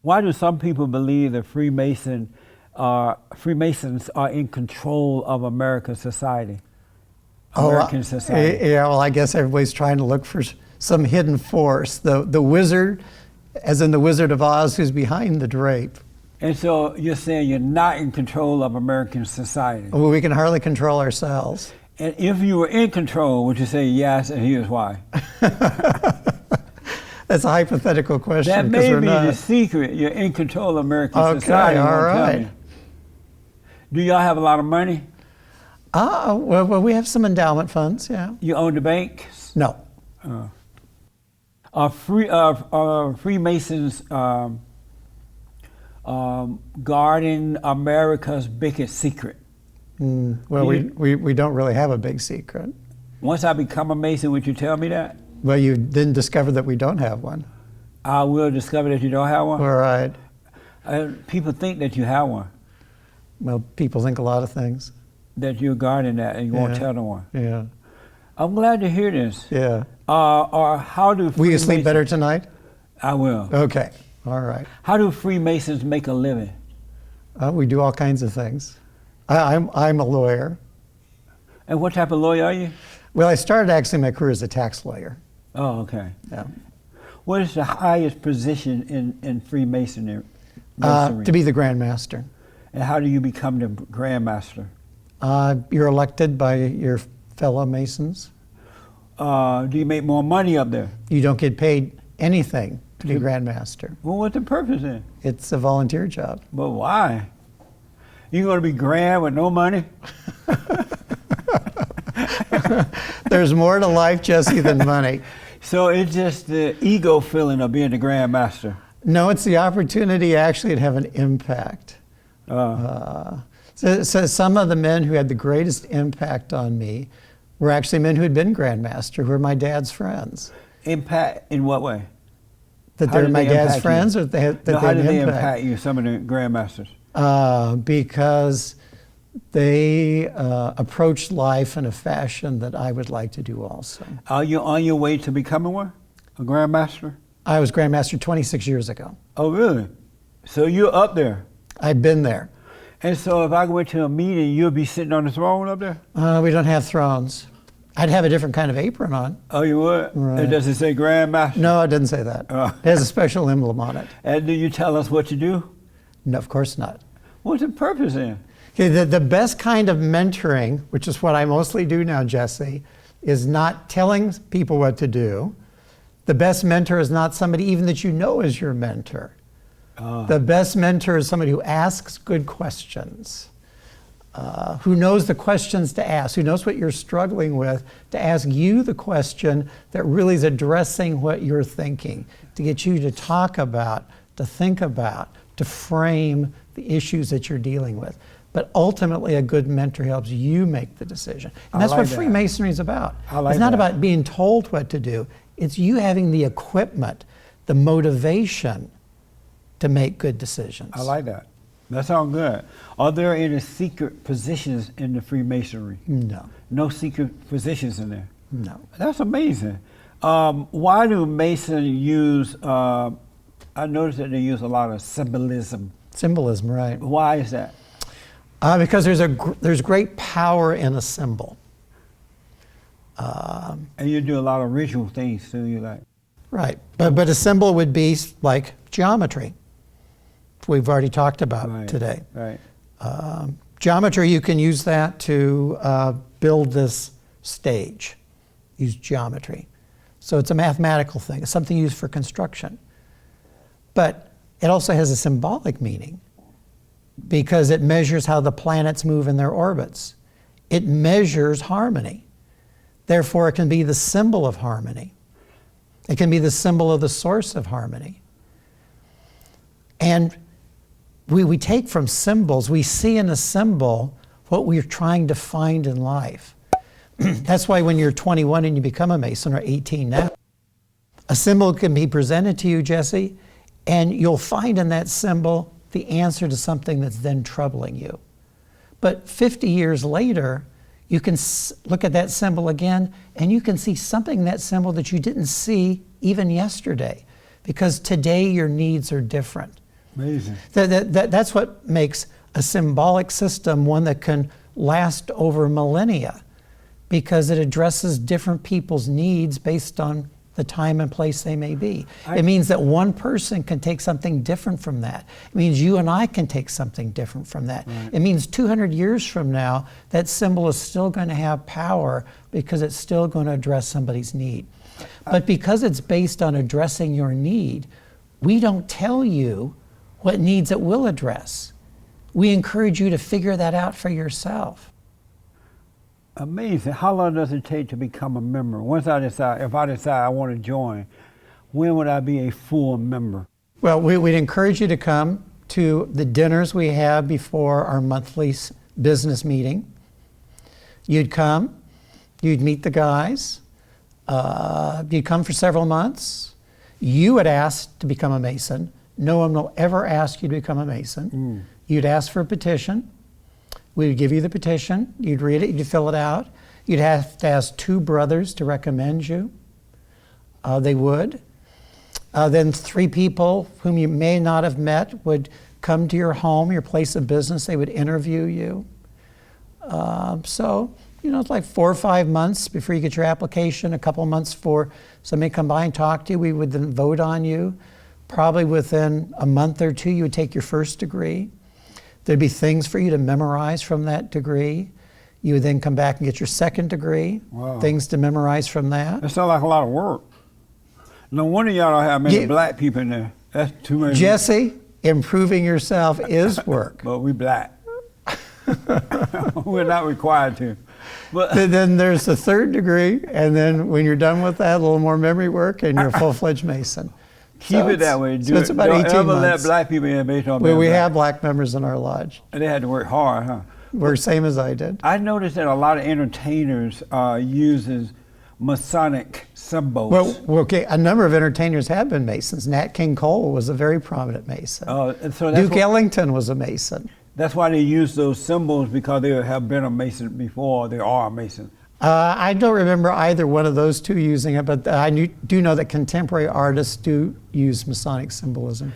Why do some people believe that Freemasons are in control of American society? American society. Yeah, well, I guess everybody's trying to look for some hidden force. The wizard, as in the Wizard of Oz, who's behind the drape. And so you're saying you're not in control of American society? Well, we can hardly control ourselves. And if you were in control, would you say yes, and here's why? That's a hypothetical question. That may be the secret. You're in control of American society. Okay, all right. Do y'all have a lot of money? Well, we have some endowment funds, yeah. You own the banks? No. Are Freemasons guarding America's biggest secret? Well, we don't really have a big secret. Once I become a Mason, would you tell me that? Well, you didn't discover that we don't have one. I will discover that you don't have one? All right. People think that you have one. Well, people think a lot of things. That you're guarding that and you won't tell no one. Yeah. I'm glad to hear this. Yeah. Or how do Will you sleep better tonight? I will. Okay. All right. How do Freemasons make a living? We do all kinds of things. I'm a lawyer. And what type of lawyer are you? Well, I started actually my career as a tax lawyer. Oh, okay. Yeah. What is the highest position in Freemasonry? To be the Grand Master. And how do you become the Grand Master? You're elected by your fellow Masons. Do you make more money up there? You don't get paid anything to be Grand Master. Well, what's the purpose then? It's a volunteer job. But why? You going to be grand with no money? There's more to life, Jesse, than money. So it's just the ego feeling of being the Grand Master? No, it's the opportunity actually to have an impact. So some of the men who had the greatest impact on me were actually men who had been Grand Master, who were my dad's friends. Impact in what way? That they're my dad's friends, or how did they impact you, some of the Grand Masters? Because they approached life in a fashion that I would like to do also. Are you on your way to becoming one? A Grand Master? I was Grand Master 26 years ago. Oh, really? So you're up there? I've been there. And so if I went to a meeting, you'll be sitting on the throne up there? We don't have thrones. I'd have a different kind of apron on. Oh, you would? Right. Does it say Grand Master? No, it didn't say that. It has a special emblem on it. And do you tell us what to do? No, of course not. What's the purpose then? Okay, the best kind of mentoring, which is what I mostly do now, Jesse, is not telling people what to do. The best mentor is not somebody even that you know is your mentor. The best mentor is somebody who asks good questions, who knows the questions to ask, who knows what you're struggling with, to ask you the question that really is addressing what you're thinking, to get you to talk about, to think about, to frame the issues that you're dealing with. But ultimately, a good mentor helps you make the decision. And that's what Freemasonry is about. It's not about being told what to do. It's you having the equipment, the motivation to make good decisions. I like that. That sounds good. Are there any secret positions in the Freemasonry? No. No secret positions in there? No. That's amazing. Why do Masons use, I noticed that they use a lot of symbolism. Symbolism, right. Why is that? Because there's great power in a symbol. And you do a lot of ritual things too, you like? Right, but a symbol would be like geometry. We've already talked about today. Right. Geometry, you can use that to build this stage. Use geometry. So it's a mathematical thing. It's something used for construction. But it also has a symbolic meaning because it measures how the planets move in their orbits. It measures harmony. Therefore, it can be the symbol of harmony. It can be the symbol of the source of harmony. And we take from symbols, we see in a symbol what we're trying to find in life. That's why when you're 21 and you become a Mason, or 18 now, a symbol can be presented to you, Jesse, and you'll find in that symbol the answer to something that's then troubling you. But 50 years later, you can look at that symbol again, and you can see something in that symbol that you didn't see even yesterday, because today your needs are different. Amazing. That's what makes a symbolic system one that can last over millennia, because it addresses different people's needs based on the time and place they may be. It means that one person can take something different from that. It means you and I can take something different from that. Right. It means 200 years from now, that symbol is still going to have power because it's still going to address somebody's need. But because it's based on addressing your need, we don't tell you what needs it will address. We encourage you to figure that out for yourself. Amazing. How long does it take to become a member? Once I decide, if I decide I want to join, when would I be a full member? Well, we'd encourage you to come to the dinners we have before our monthly business meeting. You'd come, you'd meet the guys, you'd come for several months. You would ask to become a Mason. No one will ever ask you to become a Mason. You'd ask for a petition. We would give you the petition. You'd read it. You'd fill it out. You'd have to ask 2 brothers to recommend you. They would. Then 3 people whom you may not have met would come to your home, your place of business. They would interview you. So, it's like 4 or 5 months before you get your application, a couple months for somebody to come by and talk to you. We would then vote on you. Probably within a month or 2, you would take your first degree. There'd be things for you to memorize from that degree. You would then come back and get your second degree. Wow. Things to memorize from that. That sounds like a lot of work. No wonder y'all don't have many black people in there. That's too many. Jesse, improving yourself is work. But we black. We're not required to. But then there's the third degree, and then when you're done with that, a little more memory work, and you're a full-fledged Mason. Keep it that way. It's about 18 Don't ever months. let black people in based on we have black members in our lodge. And they had to work hard, huh? Work same as I did. I noticed that a lot of entertainers uses Masonic symbols. Well, okay, a number of entertainers have been Masons. Nat King Cole was a very prominent Mason. Duke Ellington was a Mason. That's why they use those symbols, because they have been a Mason before, they are a Mason. I don't remember either one of those 2 using it, but I do know that contemporary artists do use Masonic symbolism.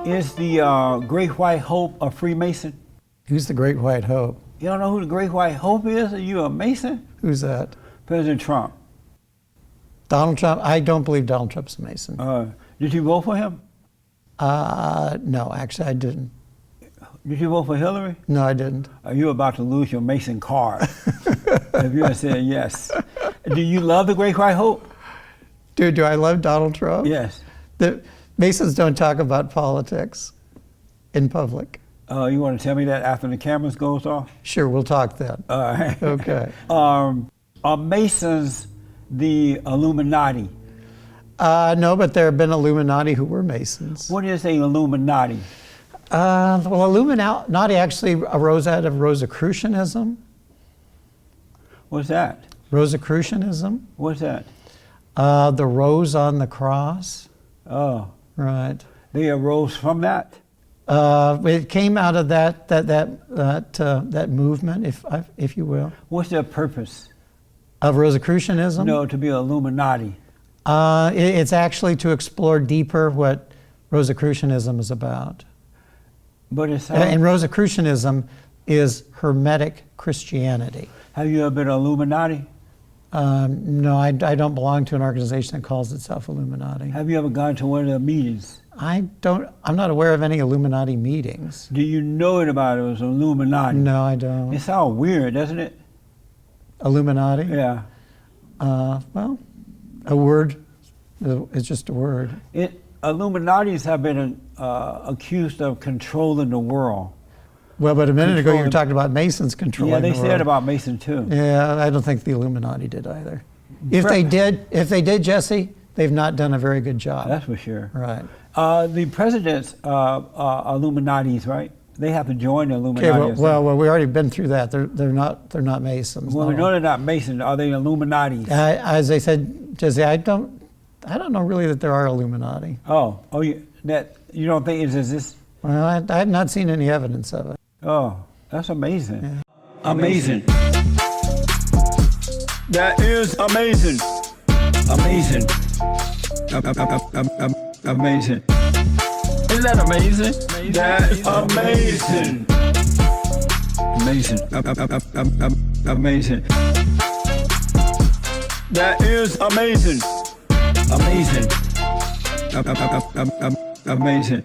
Is the Great White Hope a Freemason? Who's the Great White Hope? You don't know who the Great White Hope is? Are you a Mason? Who's that? President Trump. Donald Trump? I don't believe Donald Trump's a Mason. Did you vote for him? No, actually I didn't. Did you vote for Hillary? No, I didn't. Are you about to lose your Mason card if you had said yes? Do you love the Great White Hope? Do I love Donald Trump? Yes. The Masons don't talk about politics in public. You want to tell me that after the cameras goes off? Sure, we'll talk then. All right. Okay. Are Masons the Illuminati? No, but there have been Illuminati who were Masons. What is a Illuminati? Well, Illuminati actually arose out of Rosicrucianism. What's that? Rosicrucianism. What's that? The rose on the cross. Oh. Right. They arose from that? It came out of that movement, if you will. What's their purpose? Of Rosicrucianism? No, to be an Illuminati. It's actually to explore deeper what Rosicrucianism is about. But it's and Rosicrucianism is Hermetic Christianity. Have you ever been an Illuminati? No, I don't belong to an organization that calls itself Illuminati. Have you ever gone to one of their meetings? I'm not aware of any Illuminati meetings. Do you know it about it was Illuminati? No, I don't. It sounds weird, doesn't it? Illuminati? Yeah. Well, a word. It's just a word. Illuminatis have been accused of controlling the world. Well, but a minute ago you were talking about Masons controlling the world. Yeah, they said about about Mason too. Yeah, I don't think the Illuminati did either. If they did, Jesse, they've not done a very good job. That's for sure. Right. The presidents are Illuminatis, right? They have to join the Illuminati. Okay, well, we already been through that. They're not Masons. Well, we know they're not Masons. Are they Illuminatis? As I said, Jesse, I don't know really that there are Illuminati. You don't think it exists? Well, I have not seen any evidence of it. Oh, that's amazing. Yeah. Amazing. That is amazing. Amazing. Amazing. Isn't that amazing? That is amazing. Amazing. Amazing. That is amazing. Amazing. Amazing.